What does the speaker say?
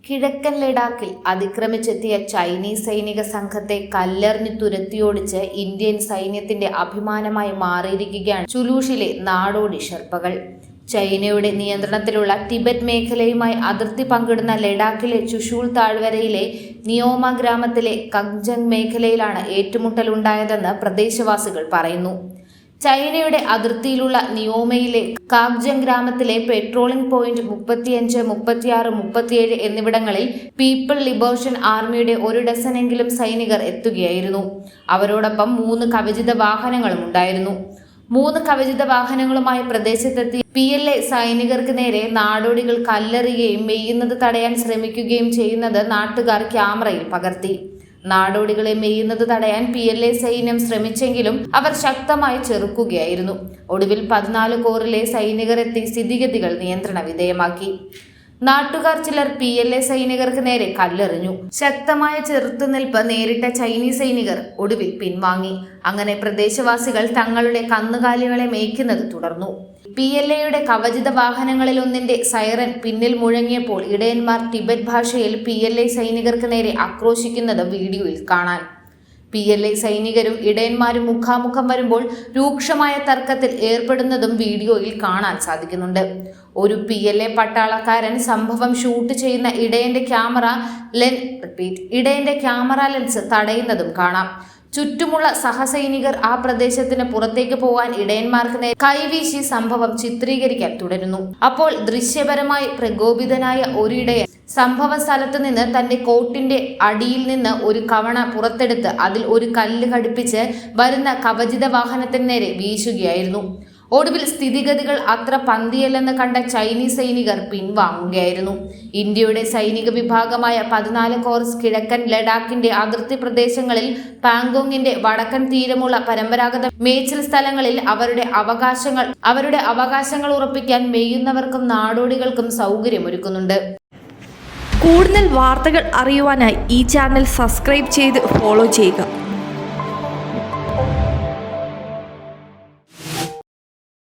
കിഴക്കൻ ലഡാക്കിൽ അതിക്രമിച്ചെത്തിയ ചൈനീസ് സൈനിക സംഘത്തെ കല്ലെറിഞ്ഞു തുരത്തിയോടിച്ച് ഇന്ത്യൻ സൈന്യത്തിന്റെ അഭിമാനമായി മാറിയിരിക്കുകയാണ് ചുലൂഷിലെ നാടോടി ഷെർപ്പകൾ. ചൈനയുടെ നിയന്ത്രണത്തിലുള്ള ടിബറ്റ് മേഖലയുമായി അതിർത്തി പങ്കിടുന്ന ലഡാക്കിലെ ചുഷൂൾ താഴ്വരയിലെ നിയോമ ഗ്രാമത്തിലെ കങ്ജങ് മേഖലയിലാണ് ഏറ്റുമുട്ടലുണ്ടായതെന്ന് പ്രദേശവാസികൾ പറയുന്നു. ചൈനയുടെ അതിർത്തിയിലുള്ള നിയോമയിലെ കാഗ്ജങ് ഗ്രാമത്തിലെ പെട്രോളിംഗ് പോയിന്റ് 35, 36, 37 എന്നിവിടങ്ങളിൽ പീപ്പിൾ ലിബറേഷൻ ആർമിയുടെ 1 ഡസനെങ്കിലും സൈനികർ എത്തുകയായിരുന്നു. അവരോടൊപ്പം 3 കവചിത വാഹനങ്ങളും ഉണ്ടായിരുന്നു. 3 കവചിത വാഹനങ്ങളുമായി പ്രദേശത്തെത്തി PLA സൈനികർക്ക് നേരെ നാടോടികൾ കല്ലെറിയുകയും മെയ്യുന്നത് തടയാൻ ശ്രമിക്കുകയും ചെയ്യുന്നത് നാട്ടുകാർ ക്യാമറയിൽ പകർത്തി. നാടോടികളെ മെയ്യുന്നത് തടയാൻ PLA സൈന്യം ശ്രമിച്ചെങ്കിലും അവർ ശക്തമായി ചെറുക്കുകയായിരുന്നു. ഒടുവിൽ 14 കോറിലെ സൈനികർ എത്തി സ്ഥിതിഗതികൾ നിയന്ത്രണ വിധേയമാക്കി. നാട്ടുകാർ ചിലർ PLA സൈനികർക്ക് നേരെ കല്ലെറിഞ്ഞു. ശക്തമായ ചെറുത്തുനിൽപ്പ് നേരിട്ട ചൈനീസ് സൈനികർ ഒടുവിൽ പിൻവാങ്ങി. അങ്ങനെ പ്രദേശവാസികൾ തങ്ങളുടെ കന്നുകാലികളെ മേയ്ക്കുന്നത് തുടർന്നു. PLAയുടെ കവചിത വാഹനങ്ങളിലൊന്നിന്റെ സൈറൻ പിന്നിൽ മുഴങ്ങിയപ്പോൾ ഇടയന്മാർ ടിബറ്റ് ഭാഷയിൽ PLA സൈനികർക്ക് നേരെ ആക്രോശിക്കുന്നത് വീഡിയോയിൽ കാണാൻ. PLA സൈനികരും ഇടയന്മാരും മുഖാമുഖം വരുമ്പോൾ രൂക്ഷമായ തർക്കത്തിൽ ഏർപ്പെടുന്നതും വീഡിയോയിൽ കാണാൻ സാധിക്കുന്നുണ്ട്. ഒരു PLA പട്ടാളക്കാരൻ സംഭവം ഷൂട്ട് ചെയ്യുന്ന ഇടയന്റെ ക്യാമറ ലെൻസ് തടയുന്നതും കാണാം. ചുറ്റുമുള്ള സഹസൈനികർ ആ പ്രദേശത്തിന് പുറത്തേക്ക് പോകാൻ ഇടയന്മാർക്ക് നേരെ കൈവീശി സംഭവം ചിത്രീകരിക്കാൻ തുടരുന്നു. അപ്പോൾ ദൃശ്യപരമായി പ്രകോപിതനായ ഒരു ഇടയൻ സംഭവ സ്ഥലത്ത് നിന്ന് തന്റെ കോട്ടിന്റെ അടിയിൽ നിന്ന് ഒരു കവണ പുറത്തെടുത്ത് അതിൽ ഒരു കല്ല് ഘടിപ്പിച്ച് വരുന്ന കവചിത വാഹനത്തിന് നേരെ വീശുകയായിരുന്നു. ഒടുവിൽ സ്ഥിതിഗതികൾ അത്ര പന്തിയല്ലെന്ന് കണ്ട ചൈനീസ് സൈനികർ പിൻവാങ്ങുകയായിരുന്നു. ഇന്ത്യയുടെ സൈനിക വിഭാഗമായ 14 കോർസ് കിഴക്കൻ ലഡാക്കിന്റെ അതിർത്തി പ്രദേശങ്ങളിൽ പാങ്കോങ്ങിന്റെ വടക്കൻ തീരമുള്ള പരമ്പരാഗത മേച്ചിൽ സ്ഥലങ്ങളിൽ അവരുടെ അവകാശങ്ങൾ ഉറപ്പിക്കാൻ മെയ്യുന്നവർക്കും നാടോടികൾക്കും സൗകര്യമൊരുക്കുന്നുണ്ട്. കൂടുതൽ വാർത്തകൾ അറിയുവാനായി ഈ ചാനൽ സബ്സ്ക്രൈബ് ചെയ്ത് ഫോളോ ചെയ്യുക.